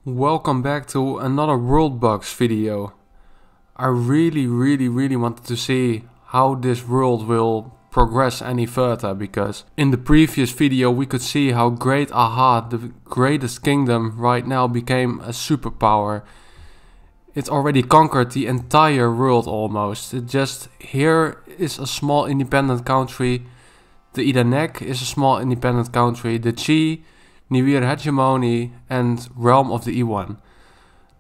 Welcome back to another Worldbox video. I really wanted to see how this world will progress any further, because in the previous video we could see how Great Aha, the greatest kingdom right now, became a superpower. It already conquered the entire world almost. Here is a small independent country. The Idanek is a small independent country. The Chi, Nibiru Hegemony and Realm of the Iwan.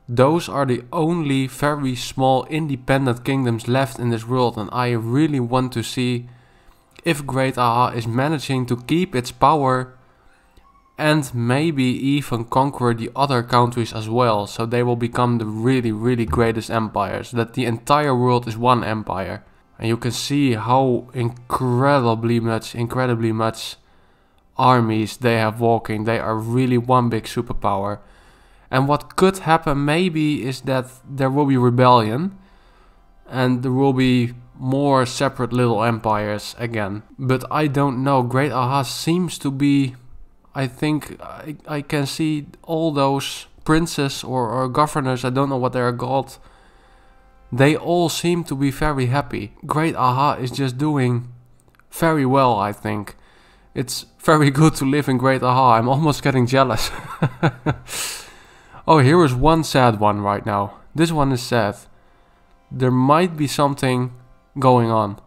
Those are the only very small independent kingdoms left in this world, and I really want to see if Great Aha is managing to keep its power and maybe even conquer the other countries as well, so they will become the really greatest empires, that the entire world is one empire. And you can see how incredibly much armies they have walking. They are really one big superpower. And what could happen maybe is that there will be rebellion and there will be more separate little empires again. But I don't know. Great Aha seems to be, I think I can see all those princes or governors, I don't know what they are called, they all seem to be very happy. Great Aha is just doing very well, I think. It's very good to live in Great Aha. I'm almost getting jealous. Oh, here is one sad one right now. This one is sad. There might be something going on.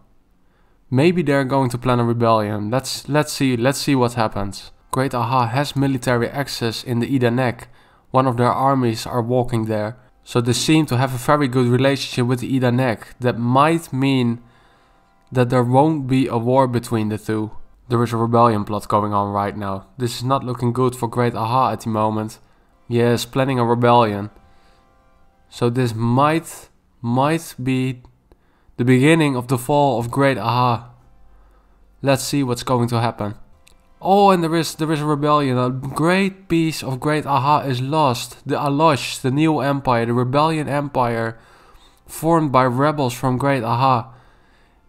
Maybe they're going to plan a rebellion. Let's see what happens. Great Aha has military access in the Idanek. One of their armies are walking there. So they seem to have a very good relationship with the Idanek. That might mean that there won't be a war between the two. There is a rebellion plot going on right now. This is not looking good for Great Aha at the moment. Yes, planning a rebellion. So this might be the beginning of the fall of Great Aha. Let's see what's going to happen. Oh, and there is a rebellion. A great piece of Great Aha is lost. The Alosh, the new empire, the rebellion empire, formed by rebels from Great Aha,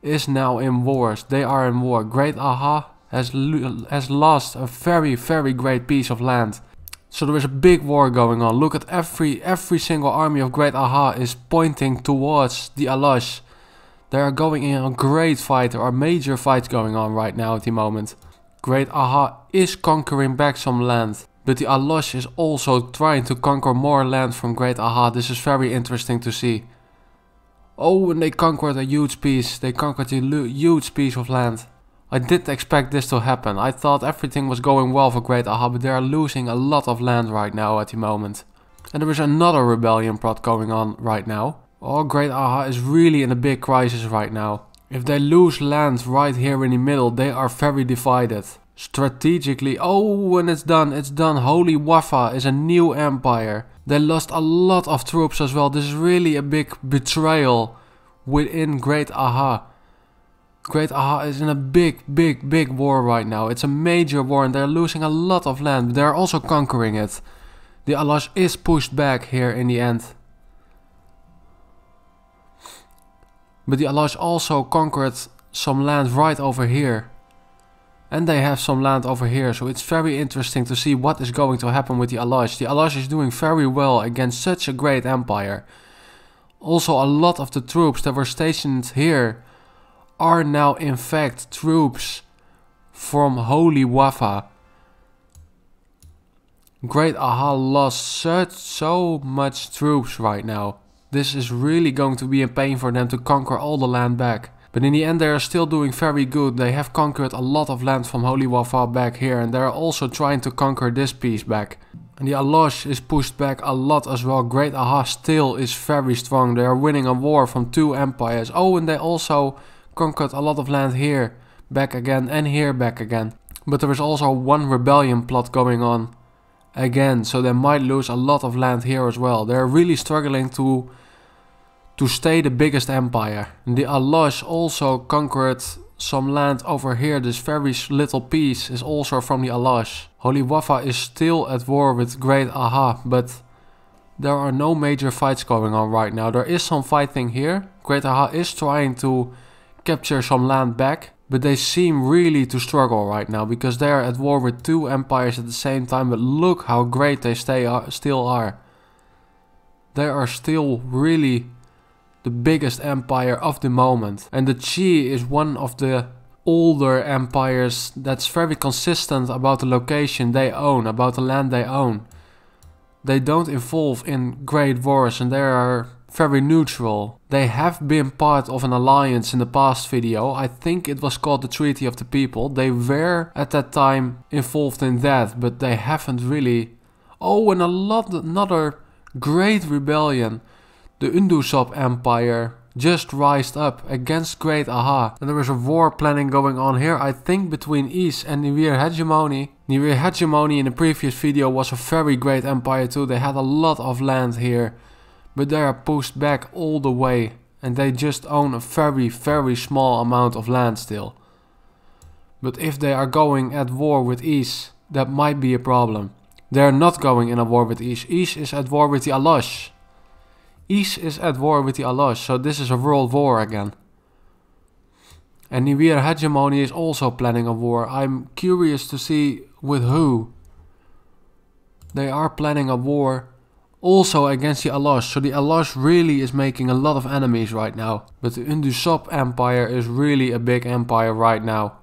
is now in wars. They are in war. Great Aha has lost a very great piece of land. So there is a big war going on. Look at every single army of Great Aha is pointing towards the Alosh. They are going in a great fight. There are major fights going on right now at the moment. Great Aha is conquering back some land, but the Alosh is also trying to conquer more land from Great Aha. This is very interesting to see. Oh, and they conquered a huge piece. They conquered a huge piece of land. I didn't expect this to happen. I thought everything was going well for Great Aha, but they are losing a lot of land right now at the moment. And there is another rebellion plot going on right now. Oh, Great Aha is really in a big crisis right now. If they lose land right here in the middle, they are very divided. Strategically, oh, and it's done. Holy Wafa is a new empire. They lost a lot of troops as well. This is really a big betrayal within Great Aha. Great Aha is in a big war right now. It's a major war and they're losing a lot of land. They're also conquering it. The Alosh is pushed back here in the end. But the Alosh also conquered some land right over here. And they have some land over here, so it's very interesting to see what is going to happen with the Alosh. The Alosh is doing very well against such a great empire. Also, a lot of the troops that were stationed here are now in fact troops from Holy Wafa. Great Aha lost so much troops right now. This is really going to be a pain for them to conquer all the land back. But in the end they are still doing very good. They have conquered a lot of land from Holy Wafa back here, and they are also trying to conquer this piece back. And the Alosh is pushed back a lot as well. Great Aha still is very strong. They are winning a war from two empires. Oh, and they also conquered a lot of land here back again and here back again. But there is also one rebellion plot going on again, so they might lose a lot of land here as well. They are really struggling to stay the biggest empire. The Alosh also conquered some land over here. This very little piece is also from the Alosh. Holy Wafa is still at war with Great Aha, but there are no major fights going on right now. There is some fighting here. Great Aha is trying to capture some land back. But they seem really to struggle right now because they are at war with 2 empires at the same time. But look how great they still are. They are still really the biggest empire of the moment. And the Qi is one of the older empires that's very consistent about the location they own, about the land they own. They don't involve in great wars and they are very neutral. They have been part of an alliance in the past video. I think it was called the Treaty of the People. They were at that time involved in that, but they haven't really. Oh, and another great rebellion. The Undusop Empire just rised up against Great Aha. And there is a war planning going on here, I think, between East and Niwir Hegemony. Niwir Hegemony in the previous video was a very great empire too. They had a lot of land here. But they are pushed back all the way. And they just own a very, very small amount of land still. But if they are going at war with East, that might be a problem. They are not going in a war with East. East is at war with the Alash. East is at war with the Alash, so this is a world war again. And Niwir Hegemony is also planning a war. I'm curious to see with who. They are planning a war also against the Alash, so the Alash really is making a lot of enemies right now. But the Undusop Empire is really a big empire right now.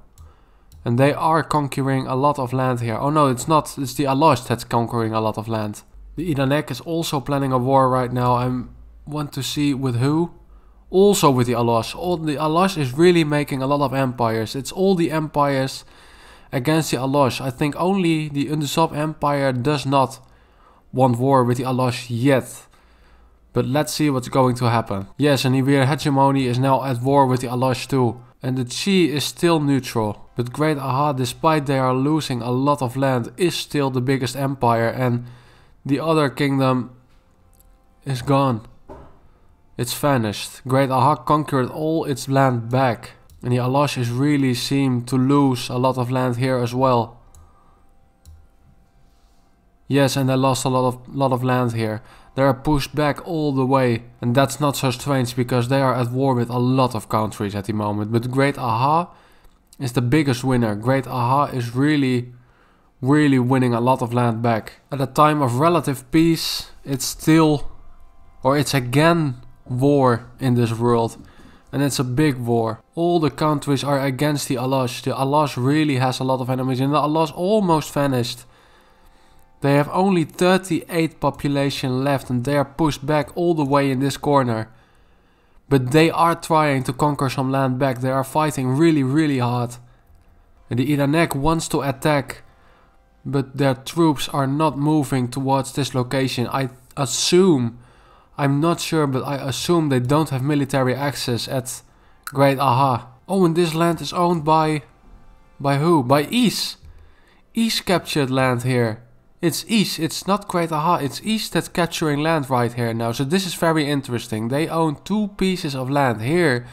And they are conquering a lot of land here. Oh no, it's not, it's the Alash that's conquering a lot of land. The Idanek is also planning a war right now. I want to see with who. Also with the Alash. The Alash is really making a lot of empires. It's all the empires against the Alash. I think only the Undusop Empire does not want war with the Alash yet. But let's see what's going to happen. Yes, and Niwir Hegemony is now at war with the Alash too. And the Qi is still neutral. But Great Aha, despite they are losing a lot of land, is still the biggest empire. And the other kingdom is gone. It's vanished. Great Aha conquered all its land back. And the Alash is really seem to lose a lot of land here as well. Yes, and they lost a lot of land here. They are pushed back all the way. And that's not so strange because they are at war with a lot of countries at the moment. But Great Aha is the biggest winner. Great Aha is really winning a lot of land back. At a time of relative peace, it's still, or it's again, war in this world. And it's a big war. All the countries are against the Alash. The Alash really has a lot of enemies and the Alash almost vanished. They have only 38 population left and they are pushed back all the way in this corner. But they are trying to conquer some land back. They are fighting really hard. And the Idanek wants to attack. But their troops are not moving towards this location. I assume, I'm not sure, but I assume they don't have military access at Great Aha. Oh, and this land is owned by who? By East. East captured land here. It's East, it's not Great Aha, it's East that's capturing land right here now. So this is very interesting. They own 2 pieces of land here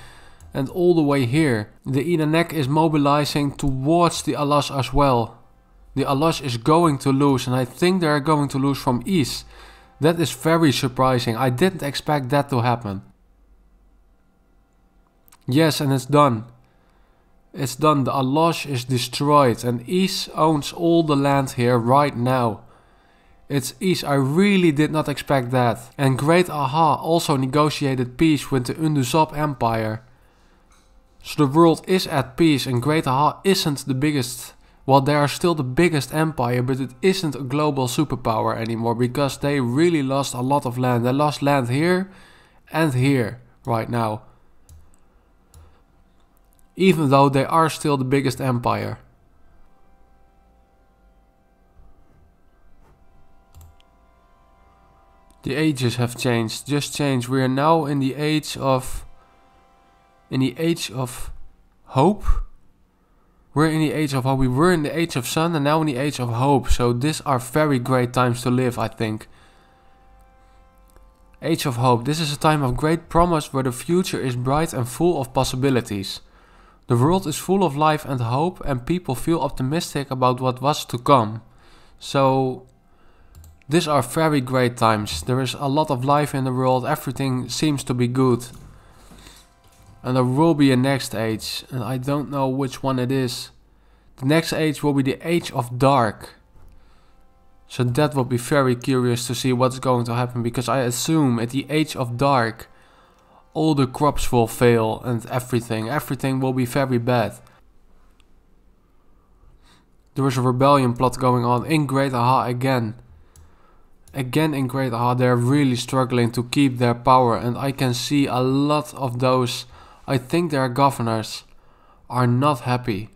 and all the way here. The Idanek is mobilizing towards the Alash as well. The Alash is going to lose and I think they are going to lose from East. That is very surprising. I didn't expect that to happen. Yes, and it's done. It's done. The Alash is destroyed and East owns all the land here right now. It's East. I really did not expect that. And Great Aha also negotiated peace with the Undusop Empire. So the world is at peace and Great Aha isn't the biggest. Well, they are still the biggest empire, but it isn't a global superpower anymore because they really lost a lot of land. They lost land here and here right now. Even though they are still the biggest empire. The ages have changed, just changed. We are now in the age of hope. We're in the age of hope. We were in the age of sun and now in the age of hope. So these are very great times to live, I think. Age of hope. This is a time of great promise where the future is bright and full of possibilities. The world is full of life and hope and people feel optimistic about what was to come. So these are very great times. There is a lot of life in the world. Everything seems to be good. And there will be a next age, and I don't know which one it is. The next age will be the Age of Dark. So that will be very curious to see what's going to happen, because I assume at the Age of Dark all the crops will fail and everything will be very bad. There is a rebellion plot going on in Great Aha again. Again in Great Aha, they're really struggling to keep their power, and I can see a lot of those, I think their governors, are not happy.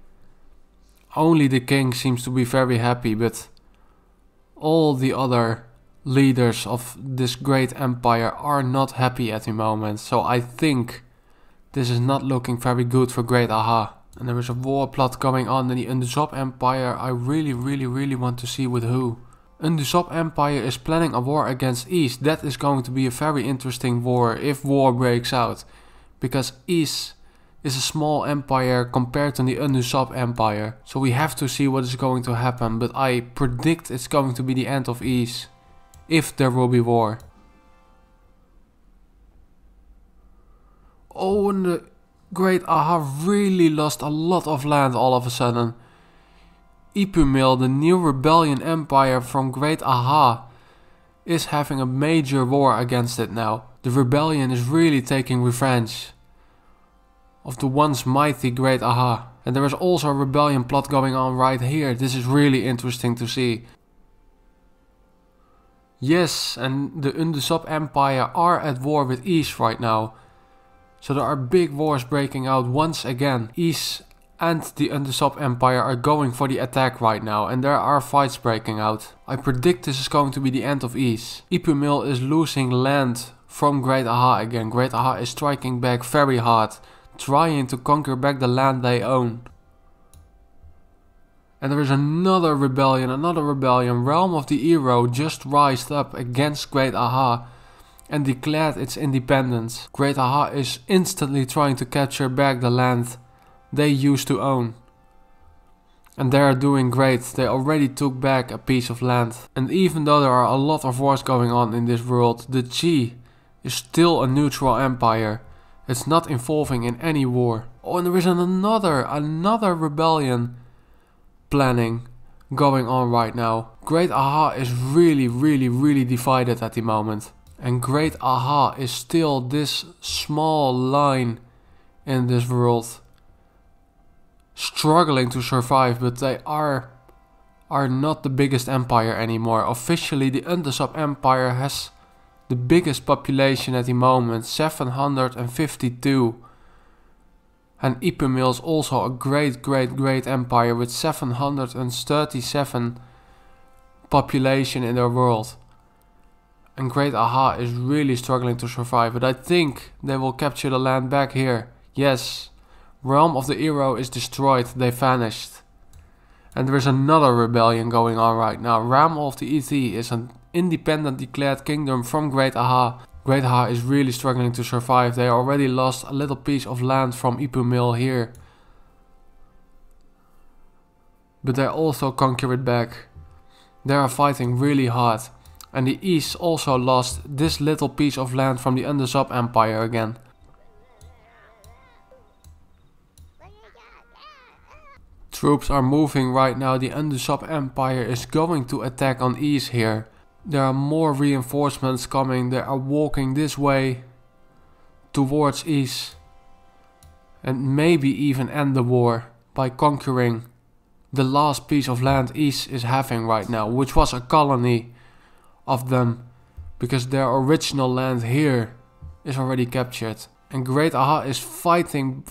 Only the king seems to be very happy, but all the other leaders of this great empire are not happy at the moment. So I think this is not looking very good for Great Aha. And there is a war plot going on in the Undusop Empire. I really want to see with who. Undusop Empire is planning a war against East. That is going to be a very interesting war if war breaks out. Because East is a small empire compared to the Undusop Empire. So we have to see what is going to happen. But I predict it's going to be the end of East. If there will be war. Oh, and the Great Aha really lost a lot of land all of a sudden. Ipumil, the new rebellion empire from Great Aha, is having a major war against it now. The rebellion is really taking revenge of the once mighty Great Aha. And there is also a rebellion plot going on right here. This is really interesting to see. Yes, and the Undusop Empire are at war with East right now. So there are big wars breaking out once again. East and the Undusop Empire are going for the attack right now, and there are fights breaking out. I predict this is going to be the end of East. Ipumil is losing land from Great Aha again. Great Aha is striking back very hard, trying to conquer back the land they own. And there is another rebellion. Realm of the Hero just rised up against Great Aha and declared its independence. Great Aha is instantly trying to capture back the land they used to own. And they are doing great. They already took back a piece of land. And even though there are a lot of wars going on in this world, the Qi is still a neutral empire. It's not involving in any war. Oh, and there is another rebellion planning going on right now. Great Aha is really divided at the moment. And Great Aha is still this small line in this world, struggling to survive, but they are not the biggest empire anymore. Officially, the Undusop Empire has the biggest population at the moment, 752. And Ipumil is also a great empire with 737 population in their world. And Great Aha is really struggling to survive, but I think they will capture the land back here. Yes, Realm of the Hero is destroyed, they vanished. And there is another rebellion going on right now. Realm of the ET is an independent declared kingdom from Great Aha. Great Aha is really struggling to survive. They already lost a little piece of land from Ipumil here. But they also conquer it back. They are fighting really hard. And the East also lost this little piece of land from the Undusop Empire again. Troops are moving right now. The Undusop Empire is going to attack on East here. There are more reinforcements coming. They are walking this way towards East. And maybe even end the war by conquering the last piece of land East is having right now, which was a colony of them, because their original land here is already captured. And Great Aha is fighting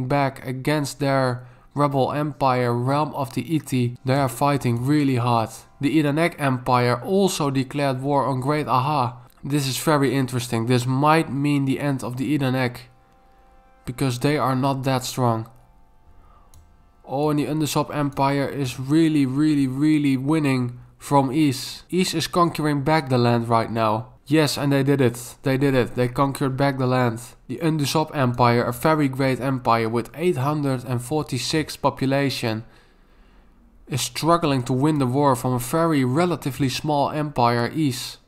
back against their rebel empire, Realm of the Iti. They are fighting really hard. The Idanek Empire also declared war on Great Aha. This is very interesting. This might mean the end of the Idanek, because they are not that strong. Oh, and the Undusop Empire is really winning from East. East is conquering back the land right now. Yes, and they did it. They conquered back the land. The Undusop Empire, a very great empire with 846 population, is struggling to win the war from a very relatively small empire, East.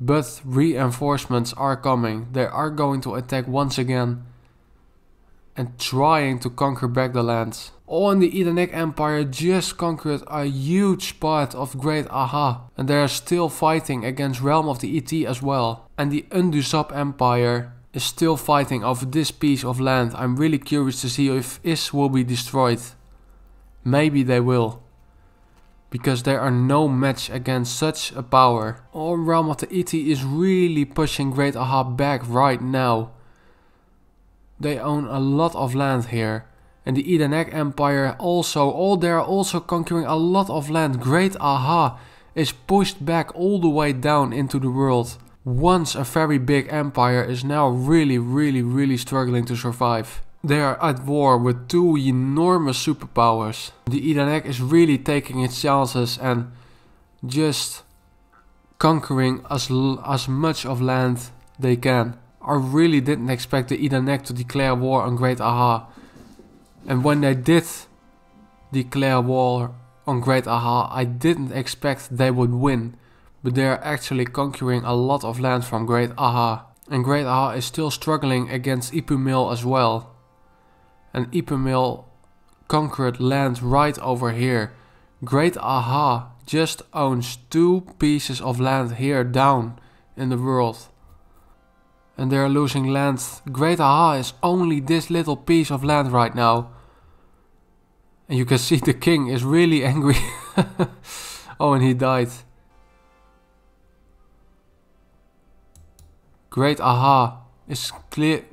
But reinforcements are coming. They are going to attack once again and trying to conquer back the lands. Oh, and the Edenek Empire just conquered a huge part of Great Aha, and they are still fighting against Realm of the ET as well. And the Undusap Empire is still fighting over this piece of land. I'm really curious to see if Is will be destroyed. Maybe they will, because they are no match against such a power. Oh, Realm of the ET is really pushing Great Aha back right now. They own a lot of land here. And the Edenek Empire also, they are also conquering a lot of land. Great Aha is pushed back all the way down into the world. Once a very big empire is now really struggling to survive. They are at war with two enormous superpowers. The Edenek is really taking its chances and just conquering as much of land they can. I really didn't expect the Edenek to declare war on Great Aha. And when they did declare war on Great Aha, I didn't expect they would win. But they are actually conquering a lot of land from Great Aha. And Great Aha is still struggling against Ipumil as well. And Ipumil conquered land right over here. Great Aha just owns 2 pieces of land here down in the world. And they are losing land. Great Aha is only this little piece of land right now. And you can see the king is really angry. Oh, and he died. Great Aha is clear.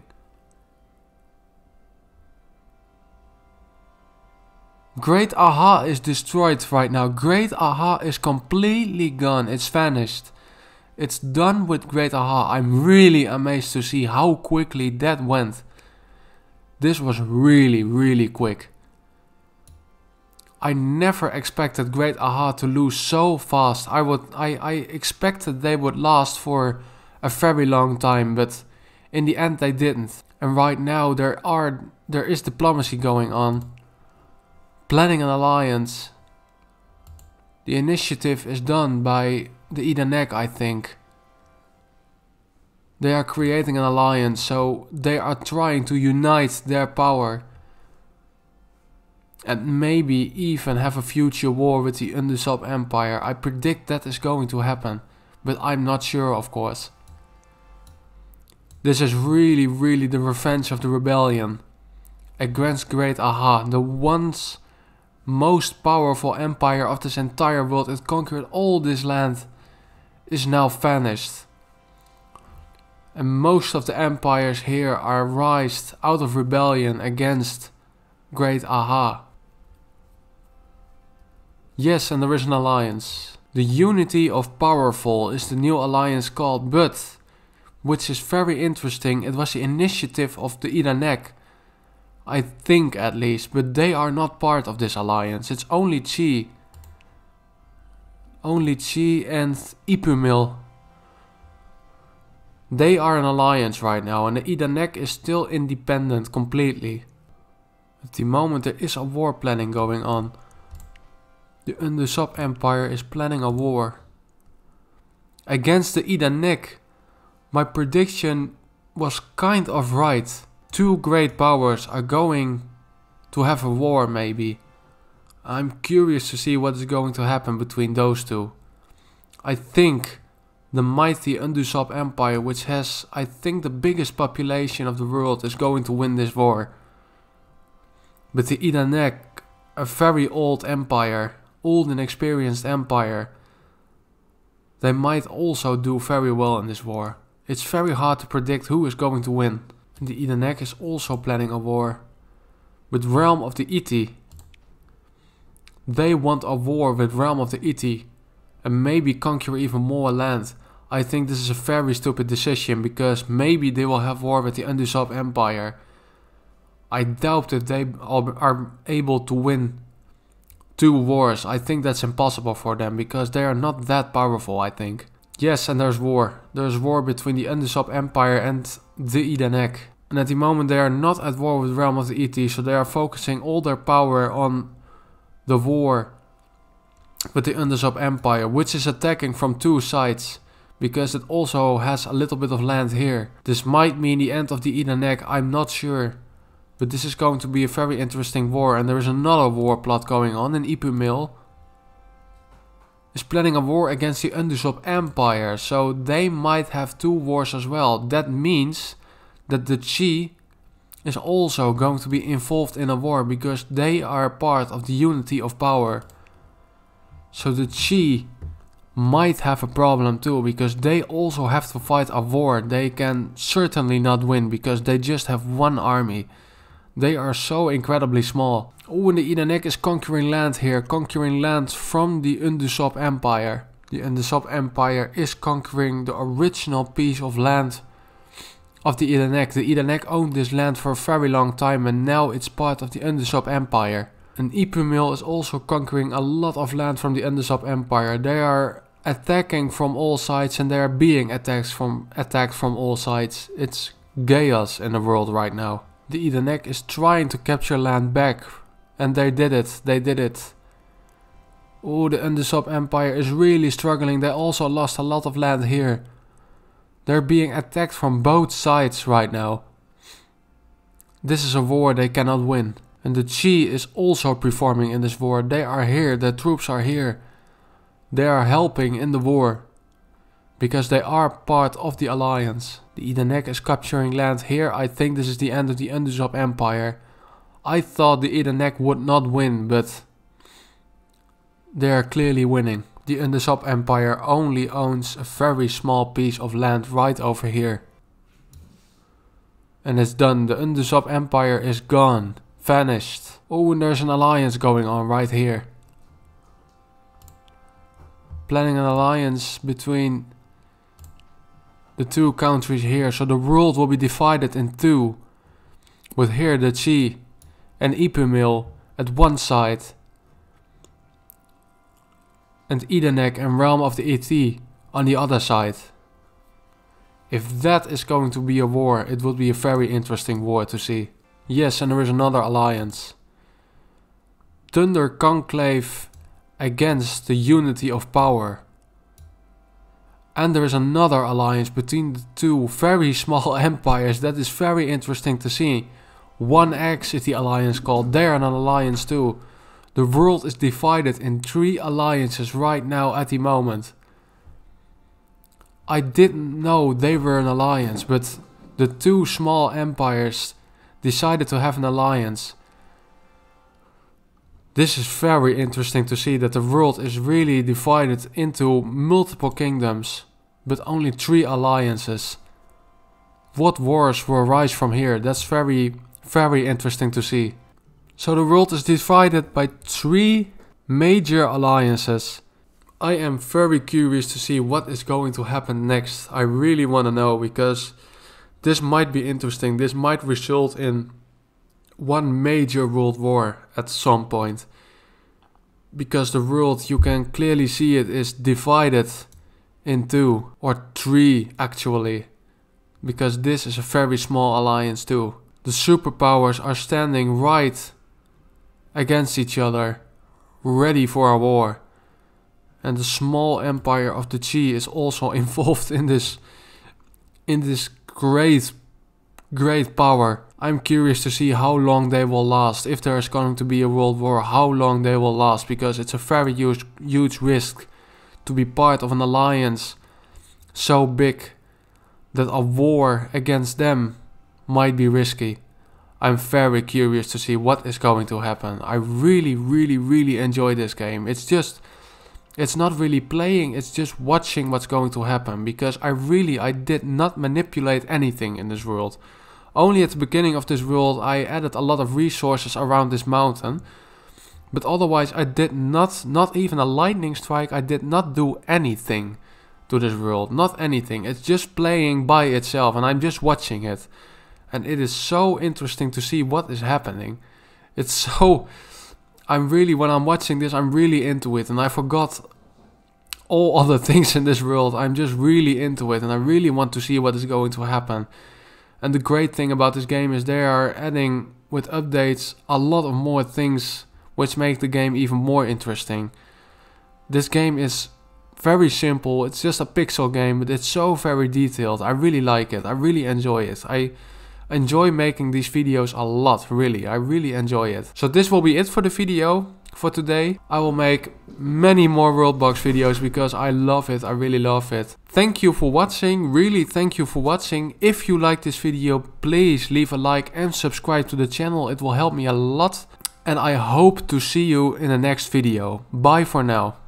Great Aha is destroyed right now. Great Aha is completely gone. It's vanished. It's done with Great Aha. I'm really amazed to see how quickly that went. This was really quick. I never expected Great Aha to lose so fast. I expected they would last for a very long time, but in the end they didn't. And right now there is diplomacy going on. Planning an alliance. The initiative is done by the Edenek, I think. They are creating an alliance, so they are trying to unite their power. And maybe even have a future war with the Undusap Empire. I predict that is going to happen, but I'm not sure, of course. This is really the revenge of the rebellion against Great Aha, the once most powerful empire of this entire world. It conquered all this land, is now vanished. And most of the empires here are raised out of rebellion against Great Aha. Yes, and there is an alliance. The Unity of Powerful is the new alliance called, but which is very interesting, it was the initiative of the Edenek. I think at least, but they are not part of this alliance. It's only Chi. Only Chi and Ipumil. They are an alliance right now, and the Edenek is still independent completely. At the moment there is a war planning going on. The Undusap Empire is planning a war against the Edenek. My prediction was kind of right. 2 great powers are going to have a war maybe. I'm curious to see what is going to happen between those two. I think the mighty Undusap Empire, which has, I think, the biggest population of the world, is going to win this war. But the Edenek, a very old empire, old and experienced empire, they might also do very well in this war. It's very hard to predict who is going to win. The Edenek is also planning a war with Realm of the ET. They want a war with Realm of the ET and maybe conquer even more land. I think this is a very stupid decision, because maybe they will have war with the Undusap Empire. I doubt that they are able to win 2 wars. I think that's impossible for them, because they are not that powerful, I think. Yes, and there's war. There's war between the Undusap Empire and the Edenek. And at the moment they are not at war with Realm of the ET, so they are focusing all their power on the war with the Undusap Empire, which is attacking from 2 sides. because it also has a little bit of land here. This might mean the end of the Eden Egg, I'm not sure. But this is going to be a very interesting war, and there is another war plot going on in Ipumil. Is planning a war against the Undusop Empire, so they might have 2 wars as well. That means that the Chi is also going to be involved in a war, because they are part of the unity of power. So the Chi might have a problem too, because they also have to fight a war. They can certainly not win, because they just have 1 army. They are so incredibly small. Oh, and the Eden Egg is conquering land here, conquering land from the Undusop Empire. The Undusop Empire is conquering the original piece of land of the Eden Egg. The Eden Egg owned this land for a very long time, and now it's part of the Undusop Empire. And Ipumil is also conquering a lot of land from the Undusop Empire. They are attacking from all sides, and they are being attacked from all sides. It's chaos in the world right now. The Eden Egg is trying to capture land back, and they did it. Oh, the Undusop Empire is really struggling. They also lost a lot of land here. They're being attacked from both sides right now. This is a war they cannot win. And the Chi is also performing in this war. They are here, the troops are here. They are helping in the war, because they are part of the alliance. The Eden Egg is capturing land here. I think this is the end of the Undusop Empire. I thought the Eden Egg would not win, but they are clearly winning. The Undusop Empire only owns a very small piece of land right over here. And it's done. The Undusop Empire is gone. Vanished. Oh, and there's an alliance going on right here. Planning an alliance between the 2 countries here. So the world will be divided in 2. With here the Chi and Ipumil at one side. And Eden Egg and Realm of the ET on the other side. If that is going to be a war, it would be a very interesting war to see. Yes, and there is another alliance. Thunder Conclave against the unity of power. And there is another alliance between the 2 very small empires. That is very interesting to see. 1X is the alliance called. They are an alliance too. The world is divided in 3 alliances right now at the moment. I didn't know they were an alliance, but the 2 small empires decided to have an alliance. This is very interesting to see, that the world is really divided into multiple kingdoms, but only 3 alliances. What wars will arise from here? That's very, very interesting to see. So the world is divided by 3 major alliances. I am very curious to see what is going to happen next. I really want to know, because this might be interesting. This might result in 1 major world war at some point. Because the world, you can clearly see it, is divided in 2 or 3 actually. Because this is a very small alliance too. The superpowers are standing right against each other, ready for a war. And the small empire of the Chi is also involved in this great power. I'm curious to see how long they will last. If there is going to be a world war, how long they will last. Because it's a very huge risk to be part of an alliance so big that a war against them might be risky. I'm very curious to see what is going to happen. I really enjoy this game. It's not really playing, it's just watching what's going to happen. Because I did not manipulate anything in this world. Only at the beginning of this world I added a lot of resources around this mountain. But otherwise I did not even a lightning strike, I did not do anything to this world. Not anything. It's just playing by itself and I'm just watching it. And it is so interesting to see what is happening. It's so... when I'm watching this, I'm really into it. And I forgot all other things in this world. I'm just really into it. And I really want to see what is going to happen. And the great thing about this game is they are adding, with updates, a lot of more things which make the game even more interesting. This game is very simple. It's just a pixel game, but it's so very detailed. I really like it. I really enjoy it. I enjoy making these videos a lot, really. I really enjoy it. So this will be it for the video for today. I will make many more Worldbox videos because I love it. I really love it. Thank you for watching. Really, thank you for watching. If you like this video, please leave a like and subscribe to the channel. It will help me a lot. And I hope to see you in the next video. Bye for now.